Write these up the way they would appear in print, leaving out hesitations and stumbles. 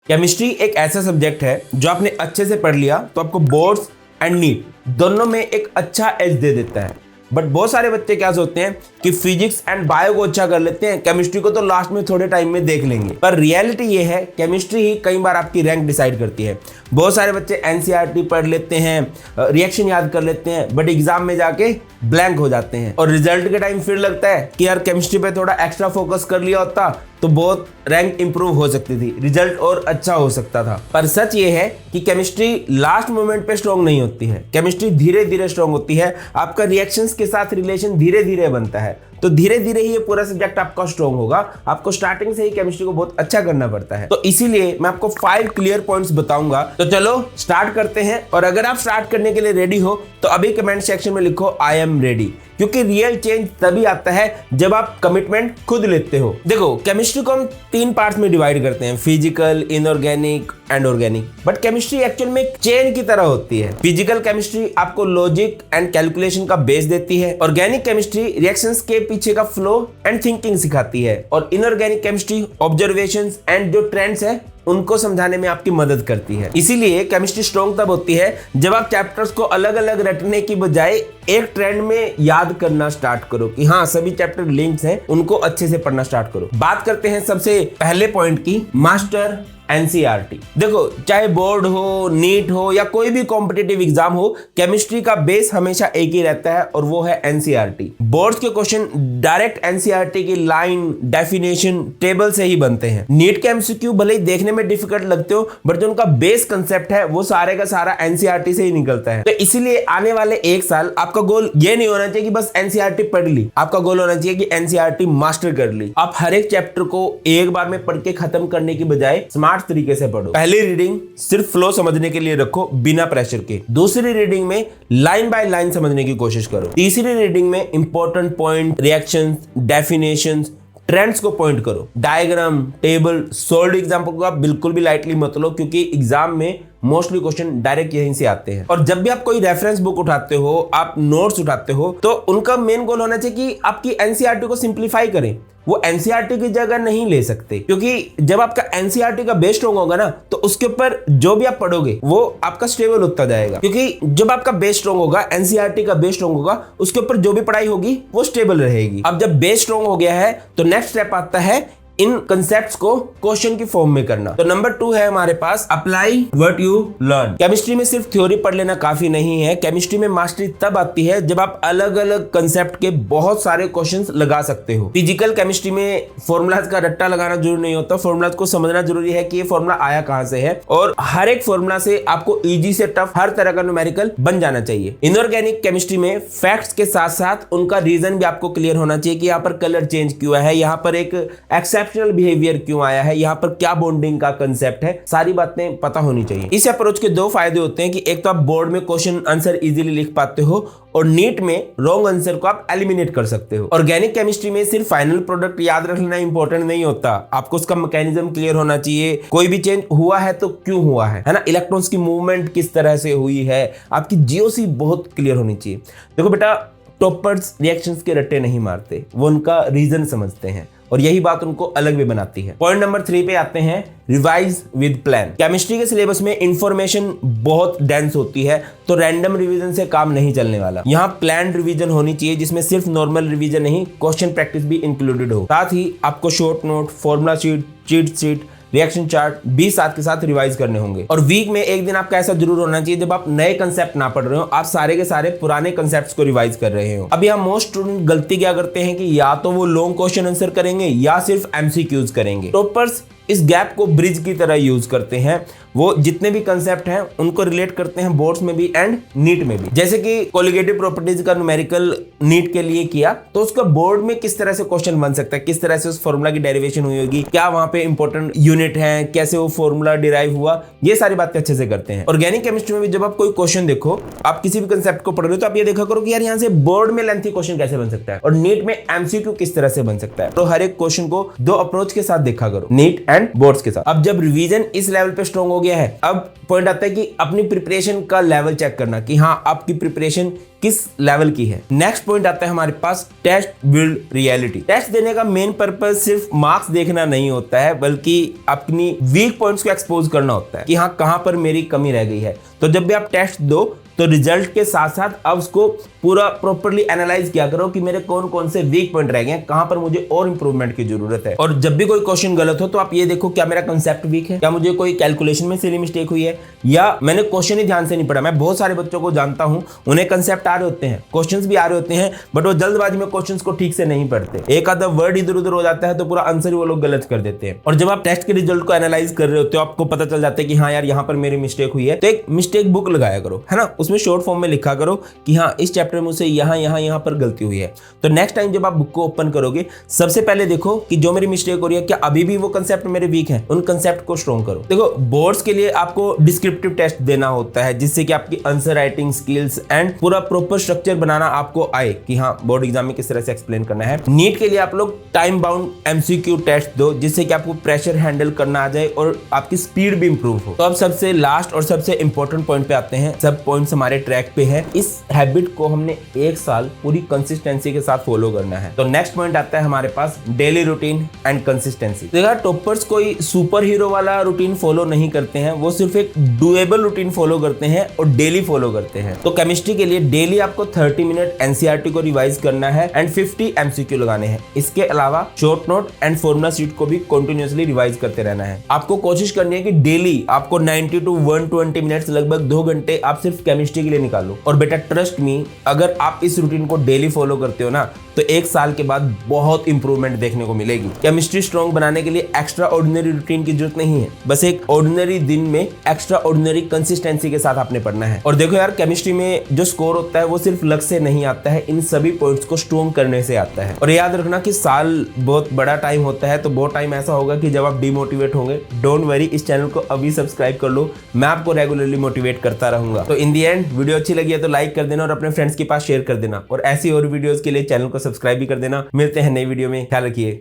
Chemistry एक ऐसा subject है जो आपने अच्छे से पढ़ लिया तो आपको बोर्ड्स एंड नीट दोनों में एक अच्छा एज दे देता है। बट बहुत सारे बच्चे क्या सोचते हैं कि फिजिक्स एंड बायो को अच्छा कर लेते हैं, केमिस्ट्री को तो लास्ट में थोड़े टाइम में देख लेंगे। पर रियलिटी ये है केमिस्ट्री ही कई बार आपकी रैंक डिसाइड करती है। बहुत सारे बच्चे एनसीईआरटी पढ़ लेते हैं, रिएक्शन याद कर लेते हैं, बट एग्जाम में जाके ब्लैंक हो जाते हैं और रिजल्ट के टाइम फिर लगता है कि यार केमिस्ट्री पे थोड़ा एक्स्ट्रा फोकस कर लिया होता तो बहुत रैंक इंप्रूव हो सकती थी, रिजल्ट और अच्छा हो सकता था। पर सच ये है कि केमिस्ट्री लास्ट मोमेंट पे स्ट्रॉन्ग नहीं होती है, केमिस्ट्री धीरे धीरे स्ट्रॉन्ग होती है। आपका रिएक्शंस के साथ रिलेशन धीरे धीरे बनता है, तो धीरे धीरे ही ये पूरा सब्जेक्ट आपका स्ट्रॉन्ग होगा। आपको स्टार्टिंग से ही केमिस्ट्री को बहुत अच्छा करना पड़ता है। तो इसीलिए मैं आपको 5 क्लियर पॉइंट्स बताऊंगा। तो चलो स्टार्ट करते हैं। और अगर आप स्टार्ट करने के लिए रेडी हो तो अभी कमेंट सेक्शन में लिखो आई एम रेडी, क्योंकि रियल चेंज तभी आता है जब आप कमिटमेंट खुद लेते हो। देखो केमिस्ट्री को हम 3 पार्ट्स में डिवाइड करते हैं, physical, inorganic and organic. But chemistry actual में एक चेन की तरह होती है। फिजिकल केमिस्ट्री आपको लॉजिक एंड कैलकुलेशन का बेस देती है, ऑर्गेनिक केमिस्ट्री रिएक्शंस के पीछे का फ्लो एंड थिंकिंग सिखाती है, और इनऑर्गेनिक केमिस्ट्री ऑब्जर्वेशंस एंड जो ट्रेंड्स है उनको समझाने में आपकी मदद करती है। इसीलिए केमिस्ट्री स्ट्रॉन्ग तब होती है जब आप चैप्टर्स को अलग अलग रटने की बजाय एक ट्रेंड में याद करना स्टार्ट करो कि हाँ सभी चैप्टर लिंक्स हैं, उनको अच्छे से पढ़ना स्टार्ट करो। बात करते हैं सबसे पहले पॉइंट की, मास्टर एनसीईआरटी। देखो चाहे बोर्ड हो, नीट हो या कोई भी कॉम्पिटिटिव एग्जाम हो, केमिस्ट्री का बेस हमेशा एक ही रहता है और वो है एनसीईआरटी। बोर्ड्स के क्वेश्चन डायरेक्ट एनसीईआरटी की लाइन, डेफिनेशन, टेबल से ही बनते हैं। नीट के एमसीक्यू भले ही देखने में डिफिकल्ट लगते हो, बट जो उनका बेस कंसेप्ट है वो सारे का सारा एनसीईआरटी से ही निकलता है। तो इसीलिए आने वाले 1 साल आपका गोल ये नहीं होना चाहिए कि बस एनसीईआरटी पढ़ ली, आपका गोल होना चाहिए कि एनसीईआरटी मास्टर कर ली। आप हर एक चैप्टर को एक बार में पढ़ के खत्म करने की बजाय स्मार्ट तरीके से पढ़ो। पहली रीडिंग सिर्फ फ्लो समझने के लिए रखो बिना प्रेशर के। दूसरी रीडिंग में लाइन बाय लाइन समझने की कोशिश करो। तीसरी रीडिंग में important point, reactions, definitions, trends को पॉइंट करो। डायग्राम, टेबल, सॉल्व्ड एग्जांपल को आप बिल्कुल भी लाइटली मत लो, क्योंकि एग्जाम में मोस्टली क्वेश्चन डायरेक्ट यहीं से आते हैं। और जब भी आप कोई रेफरेंस बुक उठाते हो, आप नोट्स उठाते हो, तो उनका मेन गोल होना चाहिए कि आपकी एनसीईआरटी को सिंप्लीफाई करें। वो एनसीईआरटी की जगह नहीं ले सकते, क्योंकि जब आपका एनसीईआरटी का बेस स्ट्रॉन्ग होगा ना, तो उसके ऊपर जो भी आप पढ़ोगे वो आपका स्टेबल होता जाएगा। क्योंकि जब आपका बेस स्ट्रॉन्ग होगा, एनसीईआरटी का बेस स्ट्रॉन्ग होगा, उसके ऊपर जो भी पढ़ाई होगी वो स्टेबल रहेगी। अब जब बेस स्ट्रॉन्ग हो गया है तो नेक्स्ट स्टेप आता है इन कंसेप्ट्स को क्वेश्चन की फॉर्म में करना। तो नंबर 2 है हमारे पास apply what you learn. Chemistry में सिर्फ थ्योरी पढ़ लेना काफी नहीं है। केमिस्ट्री में मास्टरी तब आती है जब आप अलग अलग कंसेप्ट के बहुत सारे क्वेश्चंस लगा सकते हो। फिजिकल केमिस्ट्री में फॉर्मूलाज का रट्टा लगाना जरूरी नहीं होता, फॉर्मूलाज को समझना जरूरी है कि ये फॉर्मूला आया कहां से है, और हर एक फॉर्मूला से आपको इजी से टफ हर तरह का न्यूमेरिकल बन जाना चाहिए। इनऑर्गेनिक केमिस्ट्री में फैक्ट्स के साथ साथ उनका रीजन भी आपको क्लियर होना चाहिए कि यहाँ पर कलर चेंज क्यों है, यहाँ पर एक एक्सेप्शनल बिहेवियर क्यों आया है, यहाँ पर क्या बॉन्डिंग का कंसेप्ट है, सारी बातें पता होनी चाहिए। इस अप्रोच के 2 फायदे होते हैं कि एक तो आप बोर्ड में क्वेश्चन आंसर इजीली लिख पाते हो, और नीट में रॉन्ग आंसर को आप एलिमिनेट कर सकते हो। ऑर्गेनिक केमिस्ट्री में सिर्फ फाइनल प्रोडक्ट याद रखना इंपॉर्टेंट नहीं होता, आपको उसका मैकेनिज्म क्लियर होना चाहिए। कोई भी चेंज हुआ है तो क्यों हुआ है ना, इलेक्ट्रॉन्स की मूवमेंट किस तरह से हुई है, आपकी जीओसी बहुत क्लियर होनी चाहिए। देखो बेटा, टॉपर्स रिएक्शंस के रट्टे नहीं मारते, वो उनका रीजन समझते हैं, और यही बात उनको अलग भी बनाती है। पॉइंट नंबर 3 पे आते हैं, रिवाइज विद प्लान। केमिस्ट्री के सिलेबस में इंफॉर्मेशन बहुत डेंस होती है, तो रैंडम रिवीजन से काम नहीं चलने वाला। यहाँ प्लान रिवीजन होनी चाहिए जिसमें सिर्फ नॉर्मल रिवीजन नहीं, क्वेश्चन प्रैक्टिस भी इंक्लूडेड हो। साथ ही आपको short note, formula sheet, cheat sheet, reaction chart भी साथ के साथ रिवाइज करने होंगे। और वीक में एक दिन आपका ऐसा जरूर होना चाहिए जब आप नए कंसेप्ट ना पढ़ रहे हो, आप सारे के सारे पुराने कंसेप्ट्स को रिवाइज कर रहे हो। अब यहाँ मोस्ट स्टूडेंट गलती क्या करते हैं कि या तो वो लॉन्ग क्वेश्चन आंसर करेंगे या सिर्फ एमसीक्यूज करेंगे। टॉपर्स इस गैप को ब्रिज की तरह यूज करते हैं, वो जितने भी कंसेप्ट हैं उनको रिलेट करते हैं बोर्ड्स में भी एंड नीट में भी। जैसे कि कोलिगेटिव प्रॉपर्टीज का न्यूमेरिकल नीट के लिए किया, तो उसका बोर्ड में किस तरह से क्वेश्चन बन सकता है, किस तरह से उस फॉर्मूला की डेरिवेशन हुई होगी, क्या वहां पे इंपॉर्टेंट यूनिट है, कैसे वो फॉर्मूला डिराइव हुआ, ये सारी बातें अच्छे से करते हैं। ऑर्गेनिक केमिस्ट्री में भी जब आप कोई क्वेश्चन देखो, आप किसी भी कंसेप्ट को पढ़ रहे हो, तो आप ये देखा करो कि यार यहाँ से बोर्ड में लेंथी क्वेश्चन कैसे बन सकता है और नीट में एमसीक्यू किस तरह से बन सकता है। तो हर एक क्वेश्चन को 2 अप्रोच के साथ देखा करो, नीट एंड एंड बोर्ड्स के साथ। अब जब रिवीजन इस लेवल पे स्ट्रॉन्ग हो गया है, अब पॉइंट आता है कि अपनी प्रिपरेशन का लेवल चेक करना कि हाँ आपकी प्रिपरेशन किस लेवल की है। नेक्स्ट पॉइंट आता है हमारे पास टेस्ट बिल्ड रियलिटी। टेस्ट देने का मेन पर्पस सिर्फ मार्क्स देखना नहीं होता है, बल्कि अपनी वीक पॉइंट्स को एक्सपोज करना होता है कि हाँ कहां पर मेरी कमी रह गई है। तो जब भी आप टेस्ट दो तो रिजल्ट के साथ साथ अब उसको पूरा प्रॉपर्ली एनालाइज किया करो कि मेरे कौन कौन से वीक पॉइंट रह गए हैं, कहां पर मुझे और इंप्रूवमेंट की जरूरत है। और जब भी कोई क्वेश्चन गलत हो तो आप ये देखो क्या मेरा कंसेप्ट वीक है, क्या मुझे कोई कैलकुलेशन में सिली मिस्टेक हुई है, या मैंने क्वेश्चन ही ध्यान से नहीं पढ़ा। मैं बहुत सारे बच्चों को जानता हूं, उन्हें कंसेप्ट आ रहे होते हैं, क्वेश्चंस भी आ रहे होते हैं, बट वो जल्दबाजी में क्वेश्चंस को ठीक से नहीं पढ़ते। एक आधा वर्ड इधर उधर हो जाता है तो पूरा आंसर ही वो लोग गलत कर देते हैं। और जब आप टेस्ट के रिजल्ट को एनालाइज कर रहे होते हो, आपको पता चल जाता है कि हाँ यार यहाँ पर मेरी मिस्टेक हुई है, तो एक मिस्टेक बुक लगाया करो, है ना, उसमें शॉर्ट फॉर्म में लिखा करो कि हाँ इस चैप्टर में मुझसे यहाँ पर गलती हुई है। तो नेक्स्ट टाइम जब आप बुक को ओपन करोगे, सबसे पहले देखो कि जो मेरी मिस्टेक हो रही है क्या अभी भी वो कंसेप्ट मेरे वीक हैं, उन कंसेप्ट को स्ट्रॉन्ग करो। देखो बोर्ड्स के लिए आपको डिस्क्रिप्टिव टेस्ट देना होता है, जिससे कि आपकी आंसर राइटिंग स्किल्स एंड पूरा प्रॉपर स्ट्रक्चर बनाना आपको आए कि हाँ बोर्ड एग्जाम में किस तरह से एक्सप्लेन करना है। नीट के लिए आप लोग टाइम बाउंड एमसीक्यू टेस्ट दो, जिससे कि आपको प्रेशर हैंडल करना आ जाए और आपकी स्पीड भी इंप्रूव हो। तो अब सबसे लास्ट और सबसे इंपॉर्टेंट पॉइंट पे आते हैं। सब पॉइंट्स हमारे ट्रैक पे है, इस हैबिट को हमने एक साल पूरी कंसिस्टेंसी के साथ फॉलो करना है। तो नेक्स्ट पॉइंट आता है हमारे पास डेली रूटीन एंड कंसिस्टेंसी। देखा टॉपर्स कोई सुपर हीरो वाला रूटीन फॉलो नहीं करते हैं, वो सिर्फ एक डुएबल रूटीन फॉलो करते हैं और डेली फॉलो करते हैं। तो केमिस्ट्री के लिए डेली आपको 30 मिनट एनसीईआरटी को रिवाइज करना है एंड 50 एमसीक्यू लगाने हैं। इसके अलावा short note and formula sheet को भी कंटिन्यूअसली रिवाइज करते रहना है। आपको कोशिश करनी है कि डेली आपको 90 to 120 मिनट्स, लगभग 2 घंटे आप सिर्फ केमिस्ट्री के लिए निकालो। और बेटा ट्रस्ट मी, अगर आप इस रूटीन को डेली फॉलो करते हो ना, तो एक साल के बाद बहुत इंप्रूवमेंट देखने को मिलेगी। केमिस्ट्री स्ट्रॉन्ग बनाने के लिए एक्स्ट्रा ऑर्डिनरी रूटीन की जरूरत नहीं है, बस एक ऑर्डिनरी दिन में एक्स्ट्रा ऑर्डिनरी कंसिस्टेंसी के साथ आपने पढ़ना है। और देखो यार, केमिस्ट्री में जो स्कोर होता है वो सिर्फ लक से नहीं आता है, इन सभी पॉइंट्स को स्ट्रॉन्ग करने से आता है। और याद रखना कि साल बहुत बड़ा टाइम होता है, तो बहुत टाइम ऐसा होगा कि जब आप डिमोटिवेट होंगे। डोंट वरी, इस चैनल को अभी सब्सक्राइब कर लो, मैं आपको रेगुलरली मोटिवेट करता रहूंगा। तो इन दी एंड वीडियो अच्छी लगी है तो लाइक कर देना और अपने फ्रेंड्स के पास शेयर कर देना, और ऐसी और वीडियोस के लिए चैनल को सब्सक्राइब भी कर देना। मिलते हैं नई वीडियो में, ख्याल रखिए,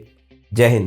जय हिंद।